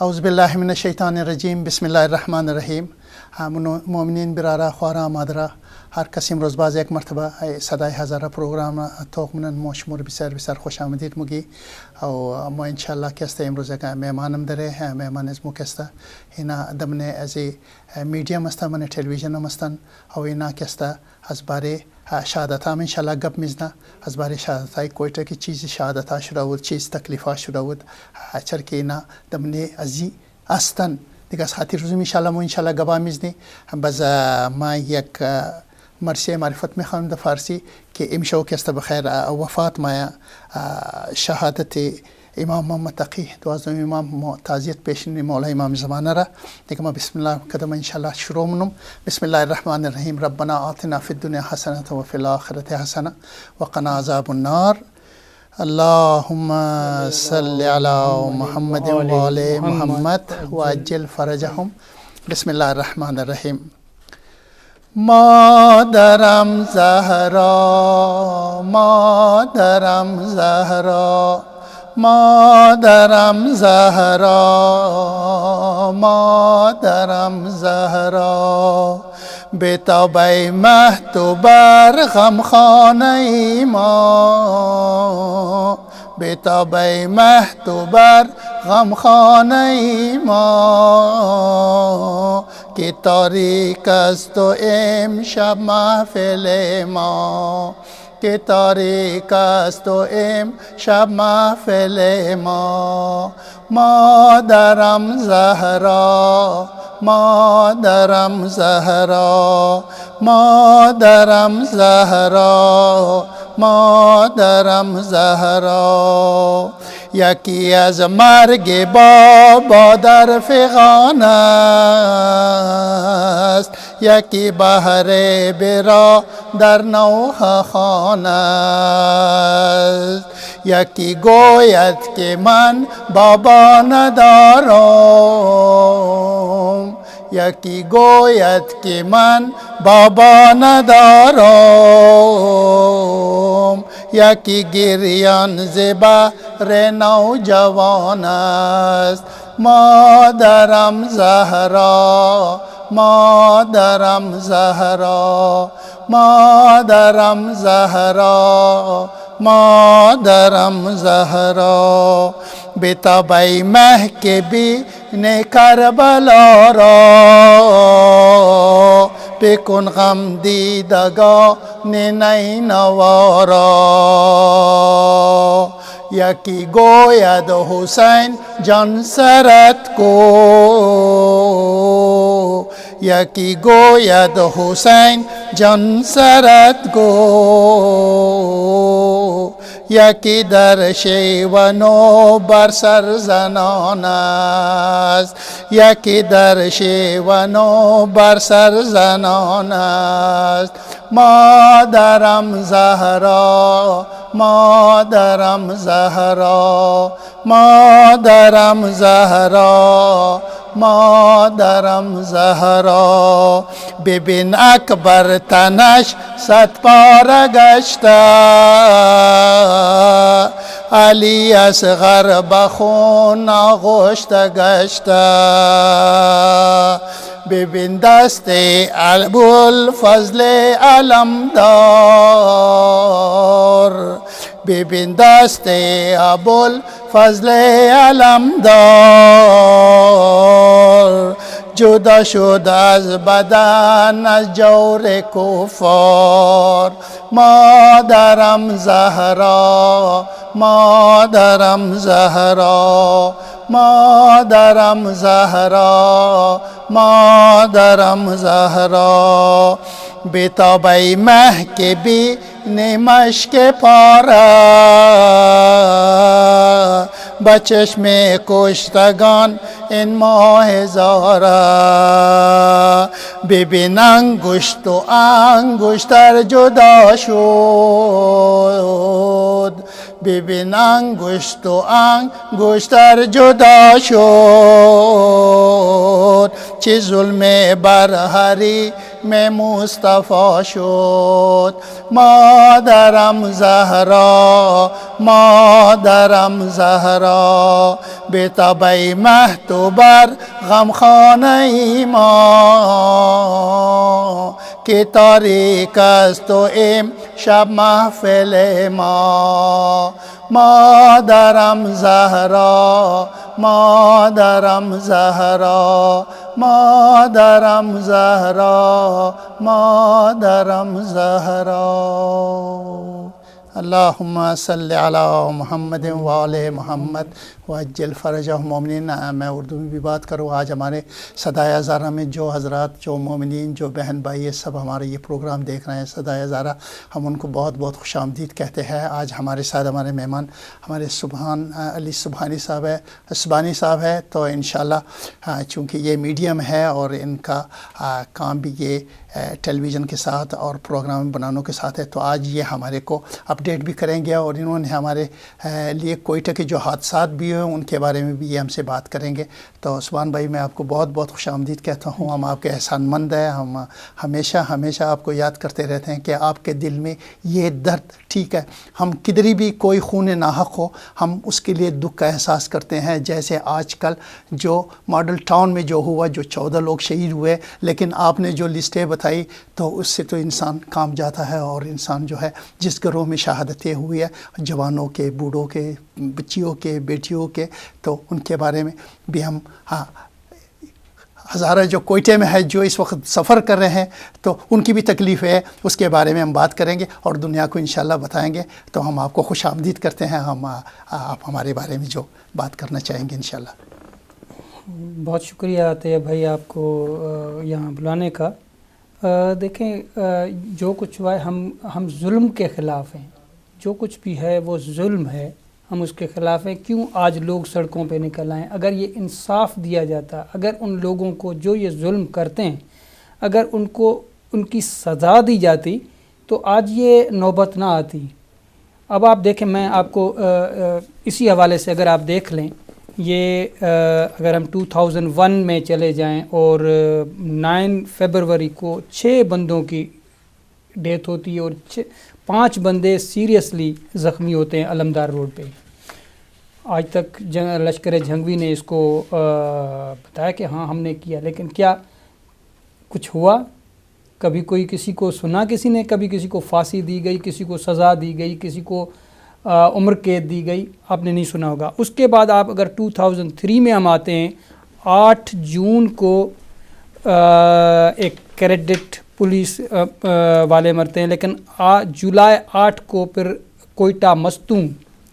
اعوذ بالله من الشیطان الرجیم. بسم الله الرحمن الرحیم. مؤمنین برارا خوارا مادرا هر کسی امروز باز یک مرتبه صدای هزاره پروگرام توقمنن ما شما رو بسیار خوش آمدید میگی و ما انشالله که است امروز یک مهمانم داره. مهمان از مو که است اینا دمنه از میدیوم است، من تلویزیون هم هستن و اینا که است از باره شهادت هم انشالله گپ میزنه از باره شهادت های کویته که چیز شهادت ها شده بود، چیز تکلیف ها شده بود، چرا که اینا دمنه ازی هستن دیگه. از خاطر روزی انشالله ما انشالله گپا میزنی. باز ما یک مرسی معرفت میخوام در فارسی که امشو که است بخیر وفات ما شهادت امام محمد تقی دوازدهم امام تعزیت پیش مولا امام زمانه را دیگه ما بسم الله کدام انشالله شروع منم. بسم الله الرحمن الرحیم. ربنا آتنا فی الدنیا حسنه و فی الاخره حسنه و قنا عذاب النار. اللهم صل علی محمد و آل محمد و عجل فرجهم. بسم الله الرحمن الرحیم. مادرم زهرا، مادرم زهرا، مادرم زهرا، مادرم زهرا، به تابع مهد بر غمخانه ما، به تابع مهد بر غمخانه ما، که تاریک است و امشب محفل ما، که تاریک است و امشب محفل ما. مادرم زهرا، مادرم زهرا، مادرم زهرا، مادرم زهرا، یکی از مرگ بابا در فغان است، یکی بهر برا در نوح خان است، یکی گوید که من بابا ندارم، یکی گوید که من بابا ندارم، یکی گریان زبر نوجوان است. مادرم زهرا، مادرم زهرا، مادرم زهرا، مادرم زهرا، به طبع مهک بین کربلا را، بکن غم دیدگان نینوا، یکی گوید حسین جان سرت کو، یکی گوید حسین جان سرت کو، یکی در شیونو بر سر زنان است، یکی در شیونو بر سر زنان است. مادرم زهرا، مادرم زهرا، مادرم زهرا، مادرم زهرا، ببین اکبر تنش 100 پاره گشته، علی اصغر بخون آغشته گشته، ببین دست ابوالفضل علمدار، ببین دست ابوالفضل علمدار، جدا شد از بدن از جور کفار. مادرم زهرا، مادرم زهرا، مادرم زهرا، مادرم زهرا، به طبع مهک بین مشک پاره، به چشم کشتگان این ماه زاره، ببین انگشت و انگشتر جدا شد، ببین انگشت و انگشتر جدا شد، چه ظلم بر هری میں مصطفیٰ شد. مادرم زهرا مادرم زهرا به طبع مهد بر غمخانه ما که تاریک است و امشب محفل ما. مادرم زهرا مادرم زهرا مادرم زهرا مادرم زهرا. اللهم صل علی محمد و آل محمد وعجل فرجہ مومنین. میں اردو میں بھی بات کروں. آج ہمارے صدائے ہزارہ میں جو حضرات جو مومنین جو بہن بھائی سب ہمارے یہ پروگرام دیکھ رہے ہیں صدائے ہزارہ، ہم ان کو بہت بہت خوش آمدید کہتے ہیں. آج ہمارے ساتھ ہمارے مہمان ہمارے سبحان علی سبحانی صاحب ہے تو انشاءاللہ چونکہ یہ میڈیم ہے اور ان کا کام بھی یہ ٹیلی ویژن کے ساتھ اور پروگرام بنانوں کے ساتھ ہے، تو آج یہ ہمارے کو اپڈیٹ بھی کریں گے اور انہوں نے ہمارے لیے کوئٹہ کے جو حادثات بھی ہیں ان کے بارے میں بھی یہ ہم سے بات کریں گے. تو سبحان بھائی میں آپ کو بہت بہت خوش آمدید کہتا ہوں. ہم آپ کے احسان مند ہیں. ہم ہمیشہ آپ کو یاد کرتے رہتے ہیں کہ آپ کے دل میں یہ درد ٹھیک ہے. ہم کدھر بھی کوئی خون ناحق ہو ہم اس کے لیے دکھ کا احساس کرتے ہیں. جیسے آج کل جو ماڈل ٹاؤن میں جو ہوا جو 14 لوگ شہید ہوئے، لیکن آپ نے جو لسٹیں بتائی تو اس سے تو انسان کام جاتا ہے. اور انسان جو ہے جس گھروں میں شہادتیں ہوئی ہے جوانوں کے، بوڑھوں کے، بچیوں کے، بیٹیوں کے، تو ان کے بارے میں بھی ہم ہزارہ جو کوئٹے میں ہے جو اس وقت سفر کر رہے ہیں تو ان کی بھی تکلیف ہے، اس کے بارے میں ہم بات کریں گے اور دنیا کو انشاءاللہ بتائیں گے. تو ہم آپ کو خوش آمدید کرتے ہیں. آپ ہمارے بارے میں جو بات کرنا چاہیں گے انشاءاللہ. بہت شکریہ طیب بھائی آپ کو یہاں بلانے کا. دیکھیں جو کچھ ہوا ہے ہم ظلم کے خلاف ہیں. جو کچھ بھی ہے وہ ظلم ہے، ہم اس کے خلاف ہیں. کیوں آج لوگ سڑکوں پہ نکل آئیں؟ اگر یہ انصاف دیا جاتا، اگر ان لوگوں کو جو یہ ظلم کرتے ہیں اگر ان کو ان کی سزا دی جاتی تو آج یہ نوبت نہ آتی. اب آپ دیکھیں میں آپ کو اسی حوالے سے اگر آپ دیکھ لیں، یہ اگر ہم 2001 میں چلے جائیں اور 9 فروری کو 6 بندوں کی ڈیتھ ہوتی ہے اور 5 بندے سیریسلی زخمی ہوتے ہیں علمدار روڈ پہ. آج تک لشکر جھنگوی نے اس کو بتایا کہ ہاں ہم نے کیا، لیکن کیا کچھ ہوا؟ کبھی کوئی کسی کو سنا کسی نے؟ کبھی کسی کو پھانسی دی گئی، کسی کو سزا دی گئی، کسی کو عمر قید دی گئی؟ آپ نے نہیں سنا ہوگا. اس کے بعد آپ اگر 2003 میں ہم آتے ہیں، 8 جون کو ایک کریڈٹ پولیس والے مرتے ہیں، لیکن جولائی 8 کو پھر کوئٹہ مستوں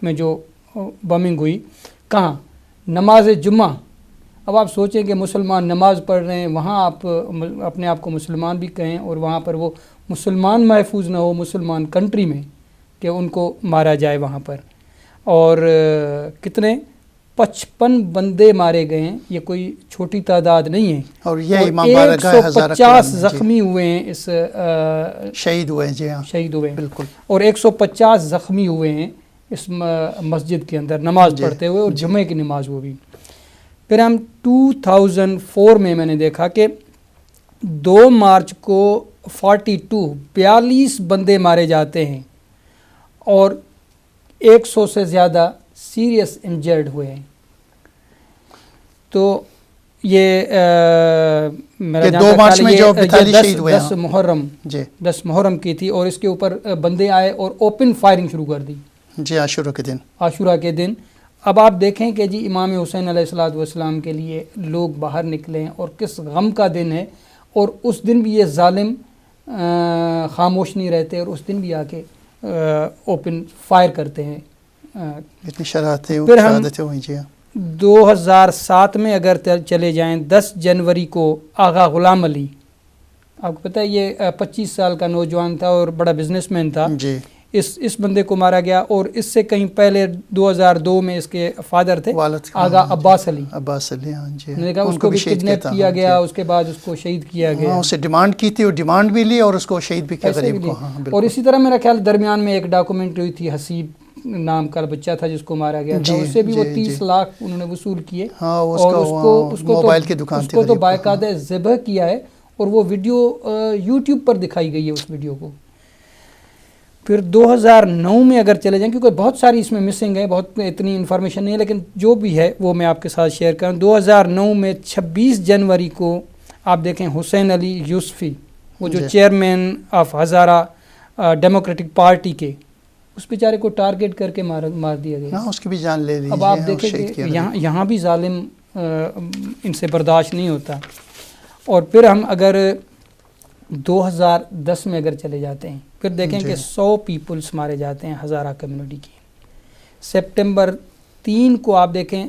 میں جو بمنگ ہوئی، کہاں؟ نماز جمعہ. اب آپ سوچیں کہ مسلمان نماز پڑھ رہے ہیں، وہاں آپ اپنے آپ کو مسلمان بھی کہیں اور وہاں پر وہ مسلمان محفوظ نہ ہو مسلمان کنٹری میں کہ ان کو مارا جائے وہاں پر. اور کتنے 55 بندے مارے گئے ہیں. یہ کوئی چھوٹی تعداد نہیں ہے. اور یہ 150 زخمی ہوئے ہیں، اس شہید ہوئے ہیں. جی ہاں شہید ہوئے ہیں بالکل. اور 150 زخمی ہوئے ہیں اس مسجد کے اندر نماز پڑھتے ہوئے، اور جمعے کی نماز وہ بھی. پھر ہم 2004 میں نے دیکھا کہ 2 مارچ کو 42 بندے مارے جاتے ہیں اور 100 سے زیادہ سیریس انجرڈ ہوئے ہیں. تو یہ میرا 2 مارچ میں جو 42 شہید ہوئے 10 محرم کی تھی، اور اس کے اوپر بندے آئے اور اوپن فائرنگ شروع کر دی. جی عاشورہ کے دن. اب آپ دیکھیں کہ جی امام حسین علیہ السلام کے لیے لوگ باہر نکلے ہیں اور کس غم کا دن ہے، اور اس دن بھی یہ ظالم خاموش نہیں رہتے اور اس دن بھی آ کے اوپن فائر کرتے ہیں. اتنی شرارتیں. پھر ہم 2007 میں اگر چلے جائیں، 10 جنوری کو آغا غلام علی، آپ کو پتہ ہے یہ 25 سال کا نوجوان تھا اور بڑا بزنس مین تھا. جی. اس بندے کو مارا گیا. اور اس سے کہیں پہلے 2002 میں اس کے فادر تھے آغا عباس علی. ہاں جی. اس کو بھی کڈنیپ کیا گیا، اس کے بعد اس کو شہید کیا گیا. اسے ڈیمانڈ کی تھی اور ڈیمانڈ بھی لی اور اس کو شہید بھی کیا غریب کو. اور اسی طرح میرا خیال درمیان میں ایک ڈاکومنٹری ہوئی تھی، حسیب نام کا بچہ تھا جس کو مارا گیا تھا. اس سے بھی وہ 30 لاکھ انہوں نے وصول کیے. اور اس کو موبائل کی دکان تھی، اس کو تو باقاعدہ ذبح کیا ہے اور وہ ویڈیو یوٹیوب پر دکھائی گئی ہے اس ویڈیو کو. پھر 2009 میں اگر چلے جائیں کیونکہ بہت ساری اس میں مسنگ ہے, بہت اتنی انفارمیشن نہیں ہے, لیکن جو بھی ہے وہ میں آپ کے ساتھ شیئر کروں. 2009 میں 26 جنوری کو آپ دیکھیں حسین علی یوسفی, وہ جو chairman of Hazara democratic party کے, اس بیچارے کو ٹارگیٹ کر کے مار دیا گیا. اس کی بھی جان لے لی. اب آپ دیکھیں کہ یہاں بھی ظالم ان سے برداشت نہیں ہوتا. اور پھر ہم اگر 2010 میں اگر چلے جاتے ہیں, پھر دیکھیں کہ 100 پیپلز مارے جاتے ہیں ہزارہ کمیونٹی کی. سپٹمبر 3 کو آپ دیکھیں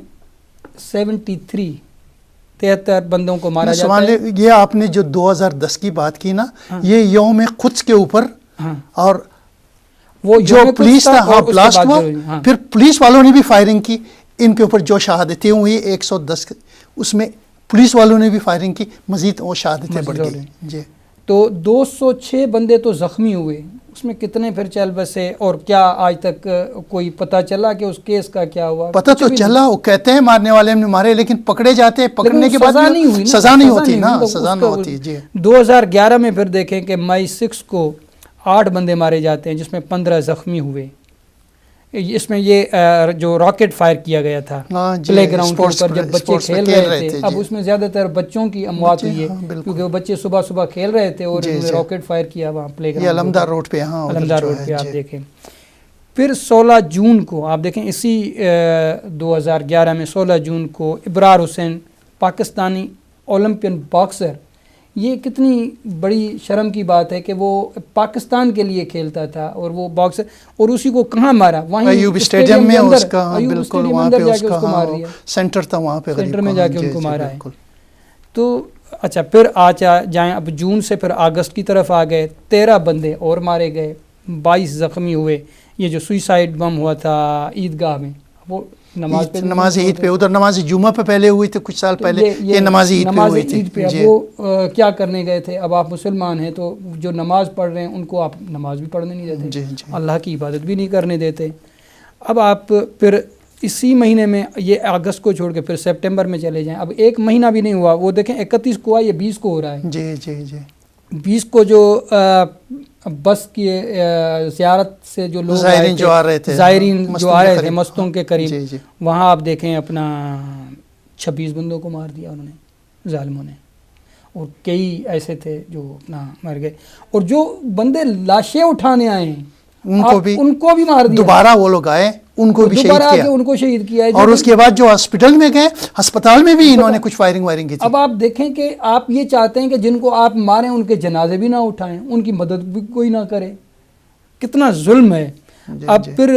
73 بندوں کو مارا جاتا ہے. یہ آپ نے جو 2010 کی بات کی نا, یہ یوم قدس کے اوپر, اور وہ جو پولیس تھا بلاسٹ ہوا, پھر پولیس والوں نے بھی فائرنگ کی ان کے اوپر. جو شہادتیں ہوئی 110, اس میں پولیس والوں نے بھی فائرنگ کی, مزید وہ شہادتیں بڑھ گئی. جی, تو 206 بندے تو زخمی ہوئے. اس میں کتنے پھر چل بسے, اور کیا آج تک کوئی پتہ چلا کہ اس کیس کا کیا ہوا؟ پتہ تو چلا, وہ کہتے ہیں مارنے والے ہم نے مارے, لیکن پکڑے جاتے ہیں, پکڑنے کے بعد سزا نہیں ہوتی نا, سزا نہیں ہوتی. جی, 2011 میں پھر دیکھیں کہ مئی 6 کو 8 بندے مارے جاتے ہیں, جس میں 15 زخمی ہوئے. اس میں یہ جو راکٹ فائر کیا گیا تھا پلے گراؤنڈ پر جب بچے کھیل رہے تھے, اب اس میں زیادہ تر بچوں کی اموات ہوئی ہے, کیونکہ وہ بچے صبح کھیل رہے تھے اور راکٹ فائر کیا وہاں پلے گراؤنڈ, علمدار روڈ پہ. علمدار روڈ پہ آپ دیکھیں. پھر 16 جون کو آپ دیکھیں, اسی 2011 میں 16 جون کو ابرار حسین, پاکستانی اولمپئن باکسر, یہ کتنی بڑی شرم کی بات ہے کہ وہ پاکستان کے لیے کھیلتا تھا, اور وہ باکسر, اور اسی کو کہاں مارا؟ وہیں ایوب اسٹیڈیم میں, اس کا بالکل وہاں پہ اس کا سینٹر تھا, وہاں پہ سینٹر میں جا کے ان کو مارا ہے. تو اچھا, پھر جائیں اب جون سے پھر اگست کی طرف آ گئے, 13 بندے اور مارے گئے, 22 زخمی ہوئے. یہ جو سوئسائڈ بم ہوا تھا عیدگاہ میں, وہ نماز عید پہ, ادھر نماز جمعہ پہ پہلے ہوئی تھی کچھ سال پہلے, یہ نماز عید پہ ہوئی تھی. اب وہ کیا کرنے گئے تھے؟ اب آپ مسلمان ہیں تو جو نماز پڑھ رہے ہیں ان کو آپ نماز بھی پڑھنے نہیں دیتے, اللہ کی عبادت بھی نہیں کرنے دیتے. اب آپ پھر اسی مہینے میں, یہ اگست کو چھوڑ کے پھر سپٹمبر میں چلے جائیں, اب ایک مہینہ بھی نہیں ہوا, وہ دیکھیں 31 کو ہوا, یہ 20 کو ہو رہا ہے. جی جی جی, 20 کو جو بس کی زیارت سے جو لوگ زائرین جو آ رہے تھے مستوں کے قریب, وہاں آپ دیکھیں اپنا 26 بندوں کو مار دیا انہوں نے, ظالموں نے, اور کئی ایسے تھے جو اپنا مر گئے. اور جو بندے لاشیں اٹھانے آئے ہیں ان کو بھی مار دیا, دوبارہ وہ لوگ آئے, ان کو بھی شہید کیا, اور اس کے بعد جو ہاسپٹل میں گئے, ہسپتال میں بھی انہوں نے کچھ فائرنگ کی تھی. اب آپ دیکھیں کہ آپ یہ چاہتے ہیں کہ جن کو آپ ماریں ان کے جنازے بھی نہ اٹھائیں, ان کی مدد بھی کوئی نہ کرے, کتنا ظلم ہے. اب پھر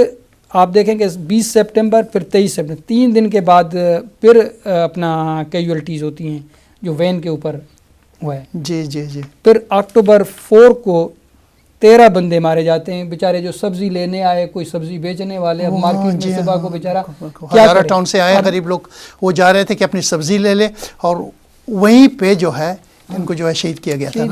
آپ دیکھیں کہ 20 سپٹمبر پھر 23 سپٹمبر, 3 دن کے بعد پھر اپنا کیجولٹیز ہوتی ہیں جو وین کے اوپر ہوا ہے. جی جی جی. پھر اکتوبر 4 کو 13 بندے مارے جاتے ہیں, بیچارے جو سبزی لینے آئے, کوئی سبزی بیچنے والے, اب مارکیٹ میں صبح کو بیچارہ ہزارہ ٹاؤن سے آئے غریب لوگ, وہ جا رہے تھے کہ اپنی سبزی لے لے, اور وہیں پہ جو ہے ان کو جو ہے شہید کیا گیا تھا.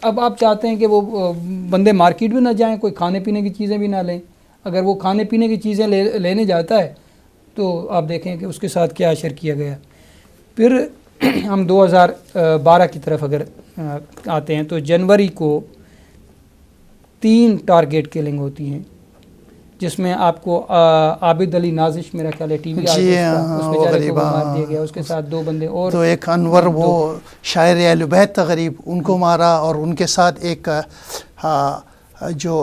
اب آپ چاہتے ہیں کہ وہ بندے مارکیٹ بھی نہ جائیں, کوئی کھانے پینے کی چیزیں بھی نہ لیں. اگر وہ کھانے پینے کی چیزیں لینے جاتا ہے تو آپ دیکھیں کہ اس کے ساتھ کیا اشر کیا گیا. پھر ہم 2012 کی طرف اگر آتے ہیں تو جنوری کو 3 ٹارگیٹ کلنگ ہوتی ہیں, جس میں آپ کو عابد علی نازش, میرا خیال ہے ٹی وی آرٹسٹ, اس بیچارے کو مار دیا گیا, اس کے ساتھ 2 بندے اور, تو ایک انور وہ شاعر اہل بیت تھا غریب, ان کو مارا, اور ان کے ساتھ ایک جو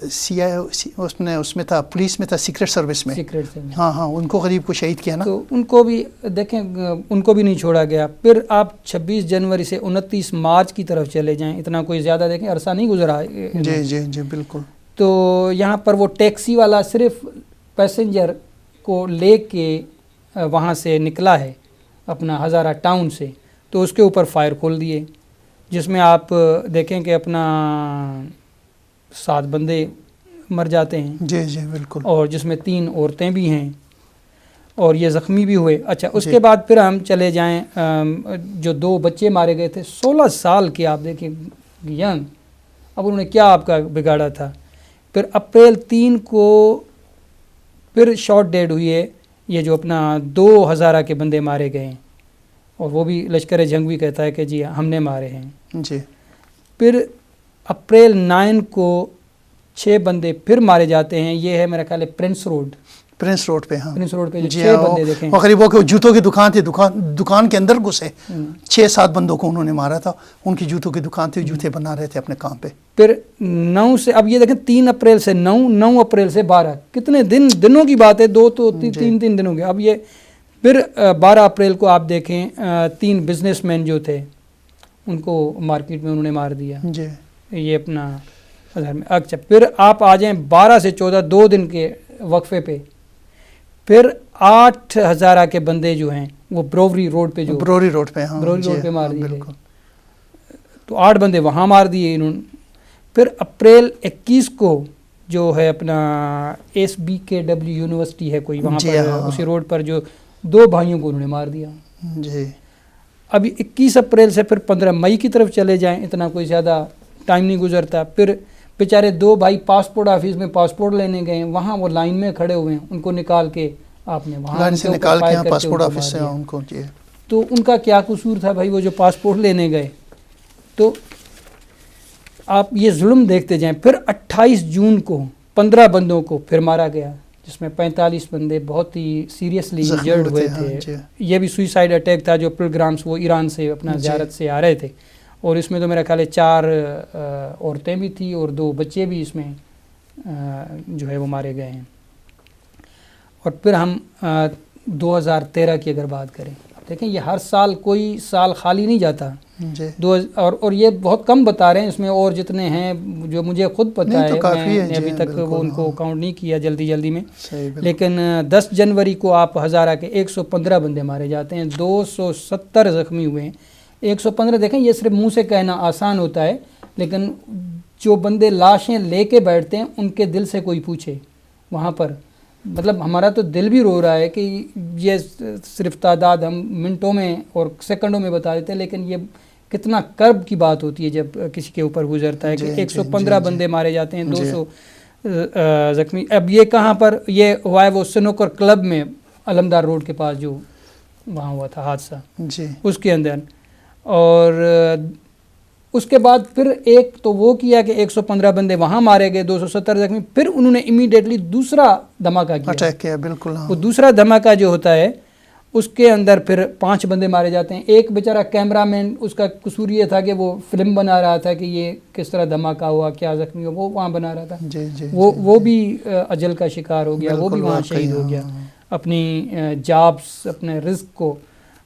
اس میں تھا, پولیس میں تھا, سیکرٹ سروس میں, ہاں ان کو غریب کو شہید کیا نا. تو ان کو بھی دیکھیں, ان کو بھی نہیں چھوڑا گیا. پھر آپ 26 جنوری سے 29 مارچ کی طرف چلے جائیں, اتنا کوئی زیادہ دیکھیں عرصہ نہیں گزرا. جی جی جی بالکل. تو یہاں پر وہ ٹیکسی والا صرف پیسنجر کو لے کے وہاں سے نکلا ہے اپنا ہزارہ ٹاؤن سے, تو اس کے اوپر فائر کھول دیے, جس میں آپ دیکھیں کہ اپنا 7 بندے مر جاتے ہیں. جی جی بالکل. اور جس میں 3 عورتیں بھی ہیں, اور یہ زخمی بھی ہوئے. اچھا, اس کے بعد پھر ہم چلے جائیں, جو 2 بچے مارے گئے تھے 16 سال کے, آپ دیکھیں ینگ, اب انہوں نے کیا آپ کا بگاڑا تھا. پھر اپریل 3 کو پھر شارٹ ڈیڈ ہوئی ہے, یہ جو اپنا 2 ہزارہ کے بندے مارے گئے ہیں, اور وہ بھی لشکر جنگ بھی کہتا ہے کہ جی ہم نے مارے ہیں. جی. پھر اپریل 9 کو 6 بندے پھر مارے جاتے ہیں. یہ ہے میرا خیال ہے پرنس روڈ پہ. ہاں پرنس روڈ پہ جو 6 بندے دیکھیں. غریبوں کے جوتوں کی دکان تھی, دکان کے اندر گھسے 6-7 بندوں کو انہوں نے مارا تھا. ان کی جوتوں کی دکان تھی, جوتے بنا رہے تھے اپنے کام پہ. پھر 9 سے اب یہ دیکھیں 3 اپریل سے 9 اپریل سے 12 کتنے دنوں کی بات ہے, 2 تو 3 دنوں کے. اب یہ پھر 12 اپریل کو آپ دیکھیں 3 بزنس مین جو تھے ان کو مارکیٹ میں انہوں نے مار دیا. جی. یہ اپنا اچھا پھر آپ آ جائیں 12 سے 14 2 دن کے وقفے پہ پھر 8 ہزارہ کے بندے جو ہیں وہ بروری روڈ پہ مار دیے. تو 8 بندے وہاں مار دیے انہوں نے. پھر اپریل 21 کو جو ہے اپنا SBKW یونیورسٹی ہے کوئی وہاں پر اسی روڈ پر جو 2 بھائیوں کو انہوں نے مار دیا. جی. ابھی 21 اپریل سے پھر 15 مئی کی طرف چلے جائیں, اتنا کوئی زیادہ ٹائم نہیں گزرتا. پھر بیچارے 2 بھائی پاسپورٹ آفس میں پاسپورٹ لینے گئے, وہاں وہ لائن میں کھڑے ہوئے ہیں, ان کو نکال کے آپ نے وہاں لائن سے نکال کے پاسپورٹ آفس سے ان کو. تو ان کا کیا قصور تھا بھائی, وہ جو پاسپورٹ لینے گئے. تو آپ یہ ظلم دیکھتے جائیں. پھر 28 جون کو 15 بندوں کو پھر مارا گیا, جس میں 45 بندے بہت ہی سیریسلی انجرڈ ہوئے تھے. یہ بھی سوئسائڈ اٹیک تھا. جو پلگرامس وہ ایران سے اپنا زیارت سے آ رہے تھے, اور اس میں تو میرا خیال ہے 4 عورتیں بھی تھیں اور 2 بچے بھی اس میں جو ہے وہ مارے گئے ہیں. اور پھر ہم 2013 کی اگر بات کریں, دیکھیں یہ ہر سال کوئی سال خالی نہیں جاتا. اور یہ بہت کم بتا رہے ہیں, اس میں اور جتنے ہیں جو مجھے خود پتہ ہے, میں نے ابھی تک وہ ان کو کاؤنٹ نہیں کیا جلدی میں. لیکن 10 جنوری کو آپ ہزارہ کے 115 بندے مارے جاتے ہیں, 270 زخمی ہوئے ہیں. 115 دیکھیں یہ صرف منہ سے کہنا آسان ہوتا ہے, لیکن جو بندے لاشیں لے کے بیٹھتے ہیں ان کے دل سے کوئی پوچھے وہاں پر, مطلب ہمارا تو دل بھی رو رہا ہے کہ یہ صرف تعداد ہم منٹوں میں اور سیکنڈوں میں بتا دیتے ہیں, لیکن یہ کتنا کرب کی بات ہوتی ہے جب کسی کے اوپر گزرتا ہے کہ 115 بندے مارے جاتے ہیں, 200 زخمی. اب یہ کہاں پر یہ ہوا ہے, وہ سنوکر کلب میں علمدار روڈ کے پاس جو وہاں ہوا تھا حادثہ, اس کے اندر. اور اس کے بعد پھر ایک تو وہ کیا کہ 115 بندے وہاں مارے گئے, 270 زخمی. پھر انہوں نے امیڈیٹلی دوسرا دھماکہ کیا. بالکل. وہ دوسرا دھماکہ جو ہوتا ہے اس کے اندر پھر 5 بندے مارے جاتے ہیں. ایک بیچارہ کیمرہ مین, اس کا قصور یہ تھا کہ وہ فلم بنا رہا تھا کہ یہ کس طرح دھماکہ ہوا, کیا زخمی ہوا, وہ وہاں بنا رہا تھا. وہ بھی اجل کا شکار ہو گیا, وہ بھی وہاں شہید ہو گیا اپنی جابس اپنے رزق کو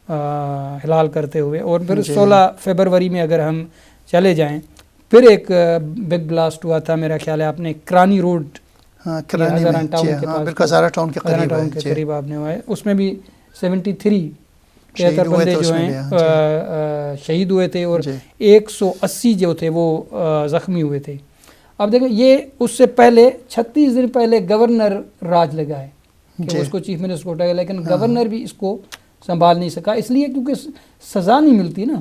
حلال کرتے ہوئے. اور پھر 16 فروری میں اگر ہم چلے جائیں, پھر ایک بگ بلاسٹ ہوا تھا, میرا خیال ہے آپ نے کرانی روڈ ہزارہ ٹاؤن کے قریب آپ نے ہوا ہے. اس میں بھی 73 بندے جو ہیں شہید ہوئے تھے اور 180 جو تھے وہ زخمی ہوئے تھے. اب دیکھیں یہ اس سے پہلے 36 دن پہلے گورنر راج لگا ہے کہ اس کو چیف منسٹر کو اٹھایا, لیکن گورنر بھی اس کو سنبھال نہیں سکا, اس لیے کیونکہ سزا نہیں ملتی نا.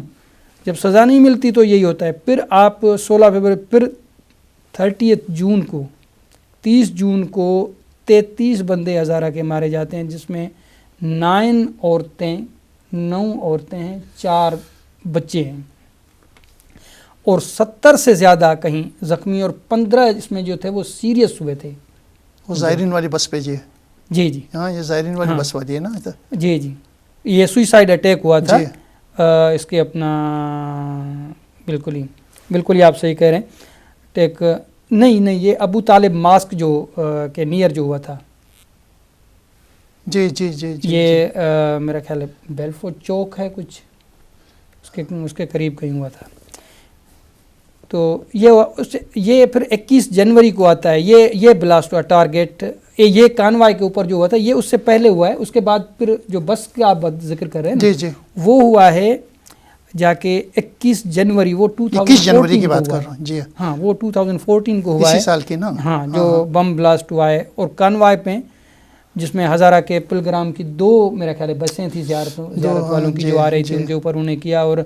جب سزا نہیں ملتی تو یہی ہوتا ہے. پھر آپ 16 فروری, پھر 30 جون کو 30 جون کو 33 بندے ہزارہ کے مارے جاتے ہیں, جس میں 9 عورتیں ہیں, 4 بچے ہیں, اور 70 سے زیادہ کہیں زخمی, اور 15 اس میں جو تھے وہ سیریس ہوئے تھے. وہ زائرین والی بس پہ جی ہاں, یہ زائرین والی بس والی ہے نا. جی یہ سوئسائڈ اٹیک ہوا تھا اس کے اپنا بالکل ہی آپ صحیح کہہ رہے ہیں. اٹیک نہیں یہ ابو طالب ماسک جو کے نیئر جو ہوا تھا. جی یہ میرا خیال ہے بیلفورڈ چوک ہے کچھ, اس کے قریب کہیں ہوا تھا. تو یہ پھر 21 جنوری کو آتا ہے یہ بلاسٹ ہوا ٹارگیٹ, یہ کانوائے کے اوپر جو ہوا تھا, یہ اس سے پہلے ہوا ہے. اس کے بعد پھر جو بس کا آپ ذکر کر رہے ہیں وہ ہوا ہے جا کے 21 جنوری, وہ 21 جنوری کی بات کر رہا ہوں. جی ہاں, وہ 2014 کو ہوا ہے, اسی سال کی نا. ہاں, جو بم بلاسٹ ہوا ہے. اور کانوائے پہ جس میں ہزارہ کے پلگرام کی 2 میرا خیال ہے بسیں تھیں زیارت والوں کی جو آ رہی تھی, ان کے اوپر انہیں کیا. اور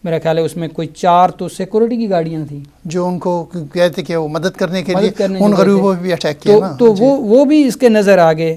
میرا خیال ہے اس میں کوئی 4 تو سیکورٹی کی گاڑیاں تھیں جو ان کو کہتے کہ وہ مدد کرنے کے لیے ان غریبوں پہ بھی اٹیک کیا نا. تو وہ بھی اس کے نظر آ گئے.